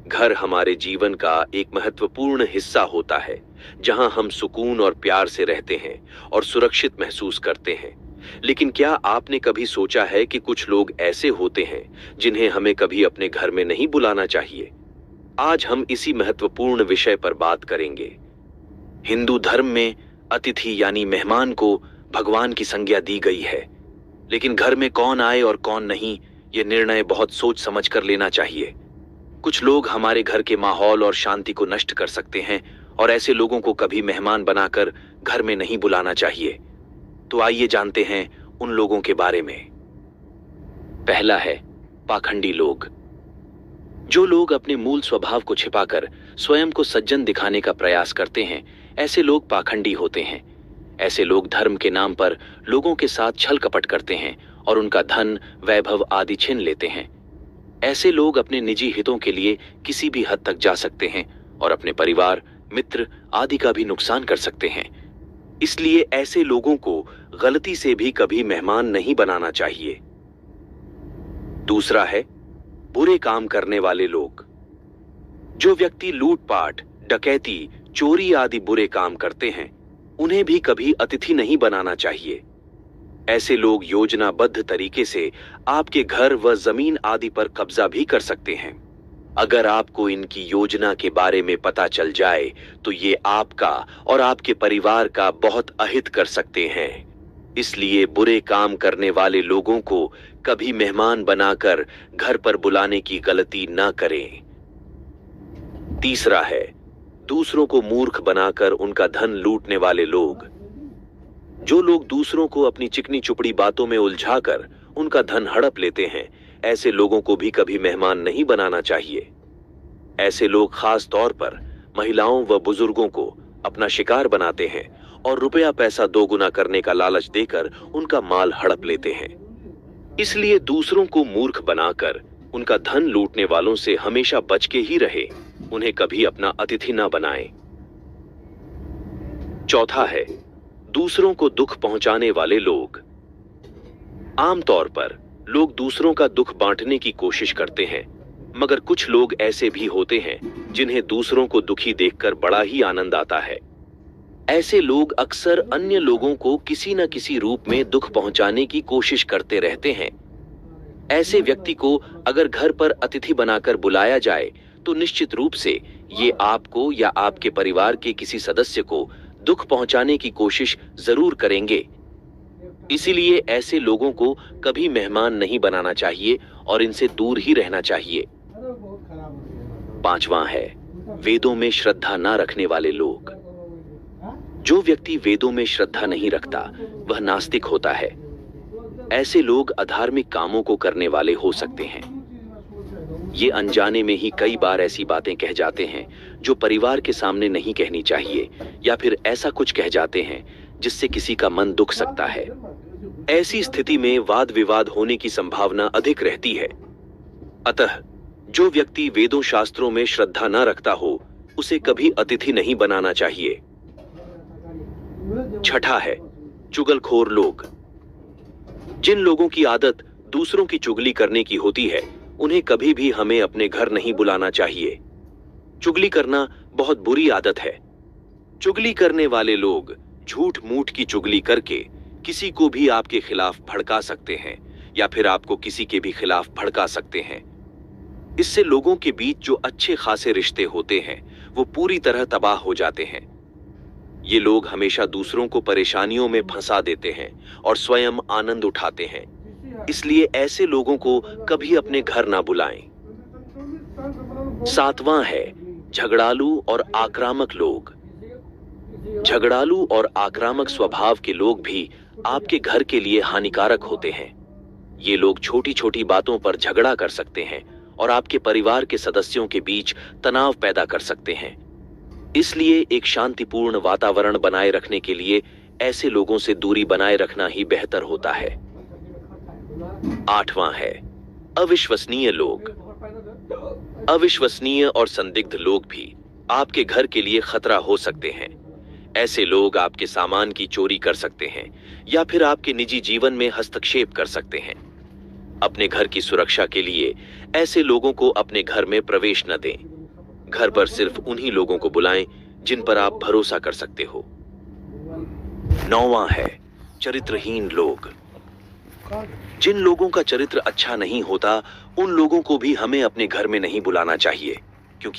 घर हमारे जीवन का एक महत्वपूर्ण हिस्सा होता है, जहां हम सुकून और प्यार से रहते हैं और सुरक्षित महसूस करते हैं। लेकिन क्या आपने कभी सोचा है कि कुछ लोग ऐसे होते हैं जिन्हें हमें कभी अपने घर में नहीं बुलाना चाहिए? आज हम इसी महत्वपूर्ण विषय पर बात करेंगे। हिंदू धर्म में अतिथि यानी मेहमान को भगवान की संज्ञा दी गई है, लेकिन घर में कौन आए और कौन नहीं, यह निर्णय बहुत सोच समझ कर लेना चाहिए। कुछ लोग हमारे घर के माहौल और शांति को नष्ट कर सकते हैं और ऐसे लोगों को कभी मेहमान बनाकर घर में नहीं बुलाना चाहिए। तो आइए जानते हैं उन लोगों के बारे में। पहला है पाखंडी लोग। जो लोग अपने मूल स्वभाव को छिपाकर स्वयं को सज्जन दिखाने का प्रयास करते हैं, ऐसे लोग पाखंडी होते हैं। ऐसे लोग धर्म के नाम पर लोगों के साथ छल कपट करते हैं और उनका धन, वैभव आदि छीन लेते हैं। ऐसे लोग अपने निजी हितों के लिए किसी भी हद तक जा सकते हैं और अपने परिवार, मित्र आदि का भी नुकसान कर सकते हैं। इसलिए ऐसे लोगों को गलती से भी कभी मेहमान नहीं बनाना चाहिए। दूसरा है बुरे काम करने वाले लोग। जो व्यक्ति लूटपाट, डकैती, चोरी आदि बुरे काम करते हैं, उन्हें भी कभी अतिथि नहीं बनाना चाहिए। ऐसे लोग योजनाबद्ध तरीके से आपके घर व जमीन आदि पर कब्जा भी कर सकते हैं। अगर आपको इनकी योजना के बारे में पता चल जाए तो ये आपका और आपके परिवार का बहुत अहित कर सकते हैं। इसलिए बुरे काम करने वाले लोगों को कभी मेहमान बनाकर घर पर बुलाने की गलती ना करें। तीसरा है दूसरों को मूर्ख बनाकर उनका धन लूटने वाले लोग। जो लोग दूसरों को अपनी चिकनी चुपड़ी बातों में उलझाकर उनका धन हड़प लेते हैं, ऐसे लोगों को भी कभी मेहमान नहीं बनाना चाहिए। ऐसे लोग खास तौर पर महिलाओं व बुजुर्गों को अपना शिकार बनाते हैं और रुपया पैसा दोगुना करने का लालच देकर उनका माल हड़प लेते हैं। इसलिए दूसरों को मूर्ख बनाकर उनका धन लूटने वालों से हमेशा बच के ही रहे। उन्हें कभी अपना अतिथि ना बनाएं। चौथा है दूसरों को दुख पहुंचाने वाले लोग। आमतौर पर लोग दूसरों का दुख बांटने की कोशिश करते हैं, मगर कुछ लोग ऐसे भी होते हैं जिन्हें दूसरों को दुखी देखकर बड़ा ही आनंद आता है। ऐसे लोग अक्सर अन्य लोगों को किसी न किसी रूप में दुख पहुंचाने की कोशिश करते रहते हैं। ऐसे व्यक्ति को अगर घर पर अतिथि बनाकर बुलाया जाए तो निश्चित रूप से ये आपको या आपके परिवार के किसी सदस्य को दुख पहुंचाने की कोशिश जरूर करेंगे। इसीलिए ऐसे लोगों को कभी मेहमान नहीं बनाना चाहिए और इनसे दूर ही रहना चाहिए। पांचवां है वेदों में श्रद्धा ना रखने वाले लोग। जो व्यक्ति वेदों में श्रद्धा नहीं रखता वह नास्तिक होता है। ऐसे लोग अधार्मिक कामों को करने वाले हो सकते हैं। ये अनजाने में ही कई बार ऐसी बातें कह जाते हैं जो परिवार के सामने नहीं कहनी चाहिए, या फिर ऐसा कुछ कह जाते हैं जिससे किसी का मन दुख सकता है। ऐसी स्थिति में वाद विवाद होने की संभावना अधिक रहती है। अतः जो व्यक्ति वेदों शास्त्रों में श्रद्धा न रखता हो, उसे कभी अतिथि नहीं बनाना चाहिए। छठा है चुगलखोर लोग। जिन लोगों की आदत दूसरों की चुगली करने की होती है, उन्हें कभी भी हमें अपने घर नहीं बुलाना चाहिए। चुगली करना बहुत बुरी आदत है। चुगली करने वाले लोग झूठ मूठ की चुगली करके किसी को भी आपके खिलाफ भड़का सकते हैं या फिर आपको किसी के भी खिलाफ भड़का सकते हैं। इससे लोगों के बीच जो अच्छे खासे रिश्ते होते हैं वो पूरी तरह तबाह हो जाते हैं। ये लोग हमेशा दूसरों को परेशानियों में फंसा देते हैं और स्वयं आनंद उठाते हैं। इसलिए ऐसे लोगों को कभी अपने घर ना बुलाएं। सातवां है झगड़ालू और आक्रामक लोग। झगड़ालू और आक्रामक स्वभाव के लोग भी आपके घर के लिए हानिकारक होते हैं। ये लोग छोटी छोटी बातों पर झगड़ा कर सकते हैं और आपके परिवार के सदस्यों के बीच तनाव पैदा कर सकते हैं। इसलिए एक शांतिपूर्ण वातावरण बनाए रखने के लिए ऐसे लोगों से दूरी बनाए रखना ही बेहतर होता है। आठवां है अविश्वसनीय लोग। अविश्वसनीय और संदिग्ध लोग भी आपके घर के लिए खतरा हो सकते हैं। ऐसे लोग आपके सामान की चोरी कर सकते हैं या फिर आपके निजी जीवन में हस्तक्षेप कर सकते हैं। अपने घर की सुरक्षा के लिए ऐसे लोगों को अपने घर में प्रवेश न दें। घर पर सिर्फ उन्हीं लोगों को बुलाएं जिन पर आप भरोसा कर सकते हो। 9वां है चरित्रहीन लोग। जिन लोगों का चरित्र अच्छा नहीं होता, उन लोगों को भी हमें अपने घर में नहीं बुलाना चाहिए, क्योंकि